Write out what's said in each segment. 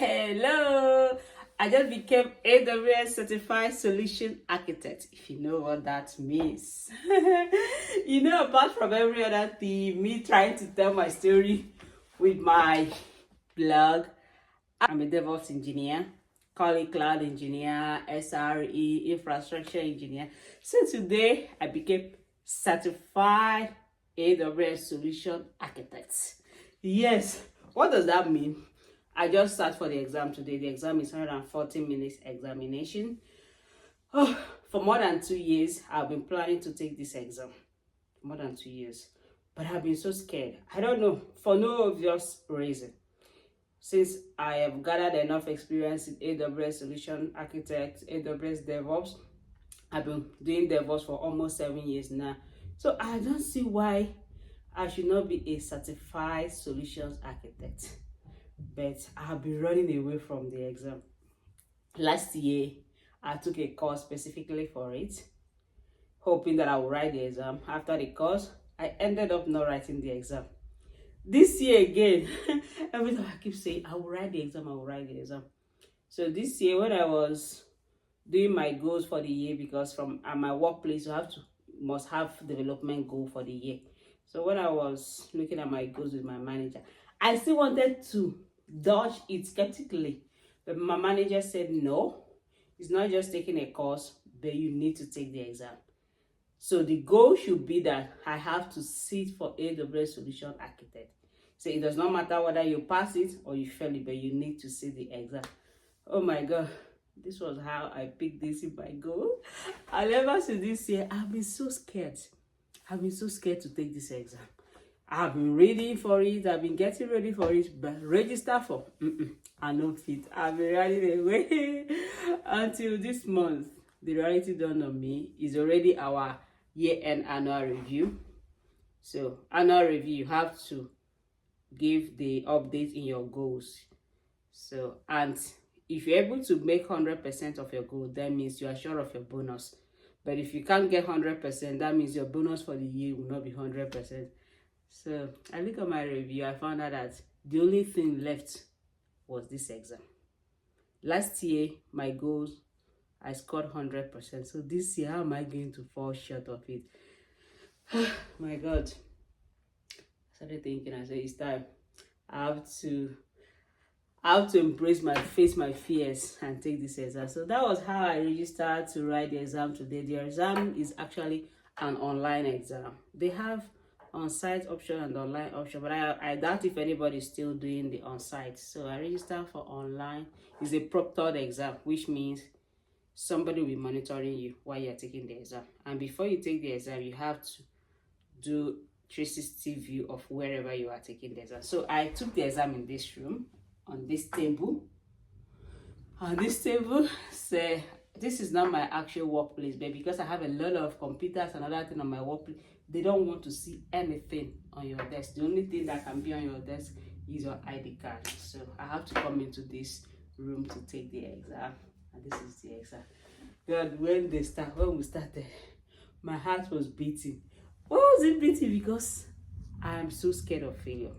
Hello! I just became AWS Certified Solution Architect, if you know what that means. Apart from every other thing, me trying to tell my story with my blog, I'm a DevOps engineer, call it cloud engineer, SRE, infrastructure engineer. So today, I became Certified AWS Solution Architect. Yes, what does that mean? I just sat for the exam today. The exam is 140 minutes examination. For more than 2 years, I've been planning to take this exam. More than 2 years. But I've been so scared. I don't know, for no obvious reason. Since I have gathered enough experience in AWS Solution Architect, AWS DevOps, I've been doing DevOps for almost 7 years now. So I don't see why I should not be a certified solutions architect. But I've been running away from the exam. Last year, I took a course specifically for it, hoping that I would write the exam. After the course, I ended up not writing the exam. This year again, every time I keep saying, I will write the exam, I will write the exam. So this year, when I was doing my goals for the year, because from at my workplace, you must have development goal for the year. So when I was looking at my goals with my manager, I still wanted to dodge it skeptically, but my manager said no, it's not just taking a course, but you need to take the exam. So the goal should be that I have to sit for AWS Solution Architect. So it does not matter whether you pass it or you fail it, but you need to sit the exam. Oh my God, this was how I picked this in my goal. And ever since this year, I've been so scared. I've been so scared to take this exam. I've been reading for it, I've been getting ready for it, but register for, I don't fit. I've been running away until this month. The reality dawned on me is already our year-end annual review. So annual review, you have to give the update in your goals. So, and if you're able to make 100% of your goal, that means you are sure of your bonus. But if you can't get 100%, that means your bonus for the year will not be 100%. So I look at my review, I found out that the only thing left was this exam. Last year, my goals, I scored 100%. So this year, how am I going to fall short of it? My God. I started thinking, I said, it's time. I have to face my fears and take this exam. So that was how I registered to write the exam today. The exam is actually an online exam. They have on-site option and online option, but I doubt if anybody is still doing the on-site. So I registered for online. It's a proctored exam, which means somebody will be monitoring you while you're taking the exam. And before you take the exam, you have to do 360 view of wherever you are taking the exam. So I took the exam in this room, on this table. On this table, so this is not my actual workplace, but because I have a lot of computers and other things on my workplace, they don't want to see anything on your desk. The only thing that can be on your desk is your ID card. So I have to come into this room to take the exam, and this is the exam. God, when we started, my heart was beating. Why was it beating? Because I am so scared of failure.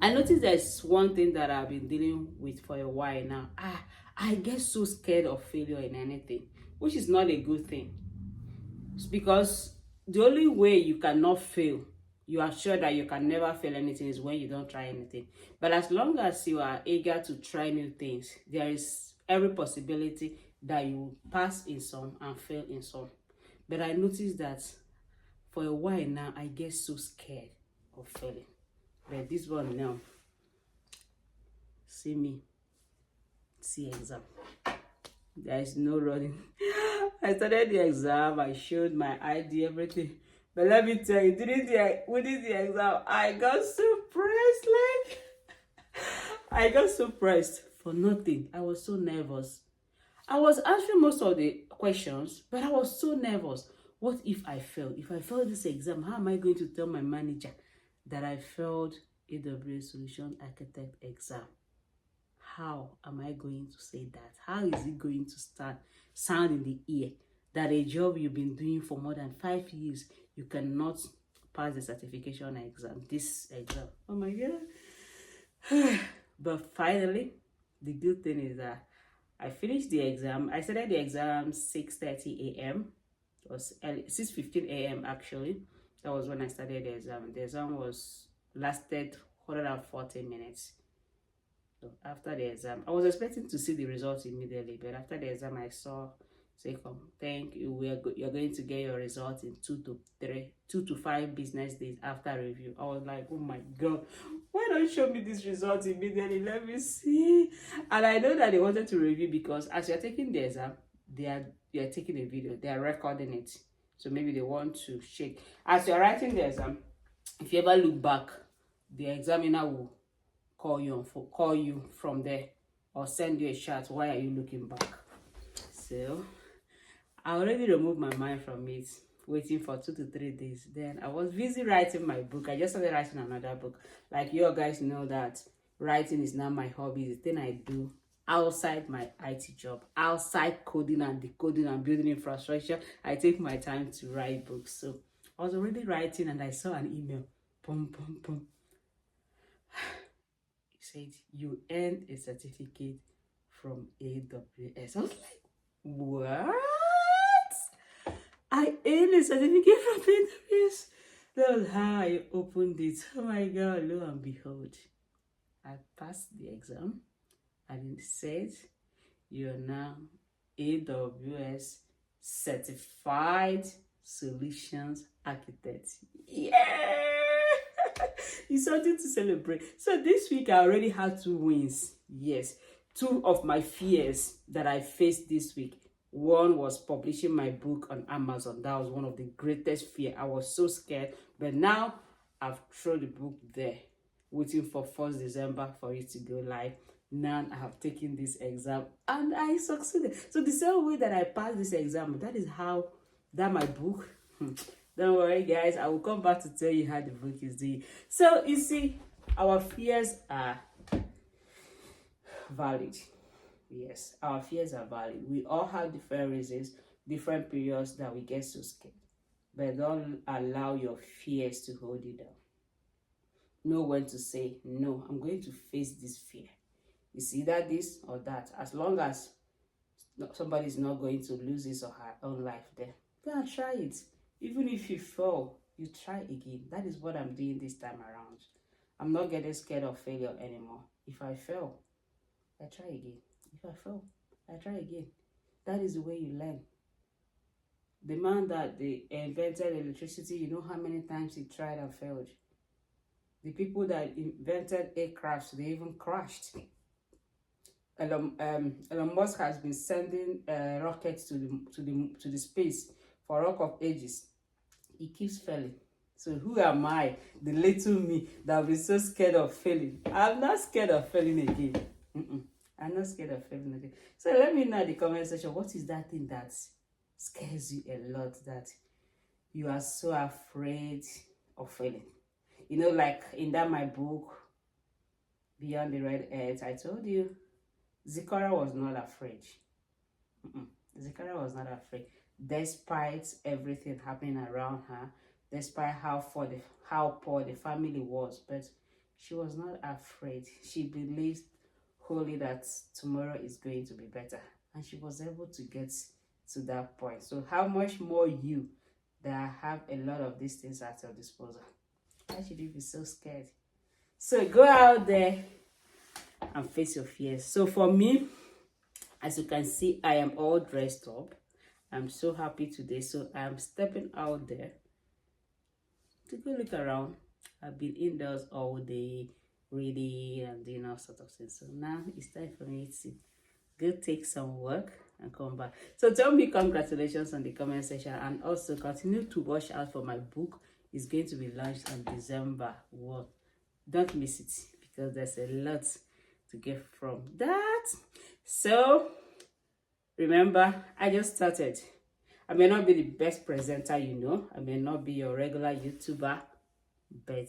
I noticed there's one thing that I've been dealing with for a while now. I get so scared of failure in anything, which is not a good thing. It's because the only way you cannot fail, you are sure that you can never fail anything, is when you don't try anything. But as long as you are eager to try new things, there is every possibility that you will pass in some and fail in some. But I noticed that for a while now, I get so scared of failing. But this one now, see me, see exam. There is no running. I started the exam, I showed my ID, everything. But let me tell you, within the exam, I got so pressed, I got so pressed for nothing. I was so nervous. I was answering most of the questions, but I was so nervous. What if I fail? If I fail this exam, how am I going to tell my manager that I failed AWS Solution Architect Exam? How am I going to say that? How is it going to sound in the ear that a job you've been doing for more than 5 years, you cannot pass the certification exam, this exam? Oh my God. But finally, the good thing is that I finished the exam. I started the exam 6:30 a.m. It was 6:15 a.m. actually. That was when I started the exam. The exam was lasted 140 minutes. So after the exam, I was expecting to see the results immediately, but after the exam, I saw say, "Come, thank you. You're going to get your results in 2 to 5 business days after review." I was like, "Oh my God, why don't you show me this result immediately? Let me see." And I know that they wanted to review because as you're taking the exam, you're taking a video, they are recording it. So maybe they want to check as you're writing the exam. If you ever look back, the examiner will call you from there or send you a chat. Why are you looking back? So I already removed my mind from it, waiting for 2 to 3 days. Then I was busy writing my book. I just started writing another book. Like you guys know that writing is not my hobby, the thing I do outside my IT job, outside coding and decoding and building infrastructure. I take my time to write books. So I was already writing and I saw an email. Boom, boom, boom. Said you earned a certificate from AWS. I was like, what? I earned a certificate from AWS. That was how I opened it. Oh my God, lo and behold, I passed the exam and it said you're now AWS Certified Solutions Architect. Yeah! It's something to celebrate. So this week I already had 2 wins. Yes, 2 of my fears that I faced this week. One was publishing my book on Amazon. That was one of the greatest fear. I was so scared, but now I've thrown the book there, waiting for 1st December for it to go live. Now I have taken this exam and I succeeded. So the same way that I passed this exam, that is how that my book. Don't worry, guys. I will come back to tell you how the book is doing. So you see, our fears are valid. Yes, our fears are valid. We all have different reasons, different periods that we get so scared. But don't allow your fears to hold you down. Know when to say, no, I'm going to face this fear. It's either this or that. As long as somebody's not going to lose his or her own life there, go and try it. Even if you fall, you try again. That is what I'm doing this time around. I'm not getting scared of failure anymore. If I fail, I try again. If I fail, I try again. That is the way you learn. The man that they invented electricity, you know how many times he tried and failed. The people that invented aircrafts, they even crashed. Elon Musk has been sending rockets to the space for rock of ages. He keeps failing. So who am I, the little me, that will be so scared of failing? I'm not scared of failing again. I'm not scared of failing again. So let me know in the comment section, what is that thing that scares you a lot, that you are so afraid of failing? You know, like in that my book, Beyond the Red Earth, I told you, Zikora was not afraid. Zikora was not afraid. Despite everything happening around her, despite how poor the family was, but she was not afraid. She believed wholly that tomorrow is going to be better, and she was able to get to that point. So how much more you that have a lot of these things at your disposal? Why should you be so scared? So go out there and face your fears. So for me, as you can see, I am all dressed up. I'm so happy today. So I'm stepping out there to go look around. I've been indoors all day, reading and doing all sorts of things. So now it's time for me to go take some work and come back. So tell me congratulations on the comment section, and also continue to watch out for my book. It's going to be launched on December 1. Don't miss it, because there's a lot to get from that. So remember, I just started. I may not be the best presenter, you know. I may not be your regular YouTuber, but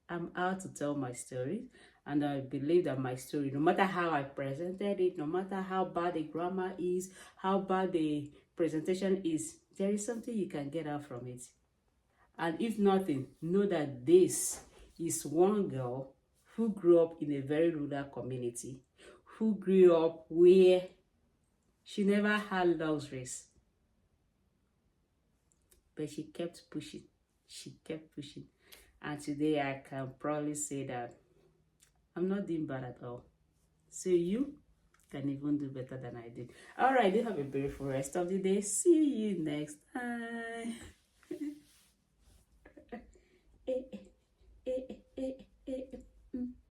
I'm out to tell my story. And I believe that my story, no matter how I presented it, no matter how bad the grammar is, how bad the presentation is, there is something you can get out from it. And if nothing, know that this is one girl who grew up in a very rural community, who grew up where she never had luxuries, but she kept pushing. She kept pushing. And today I can probably say that I'm not doing bad at all. So you can even do better than I did. All right, you have a beautiful rest of the day. See you next time.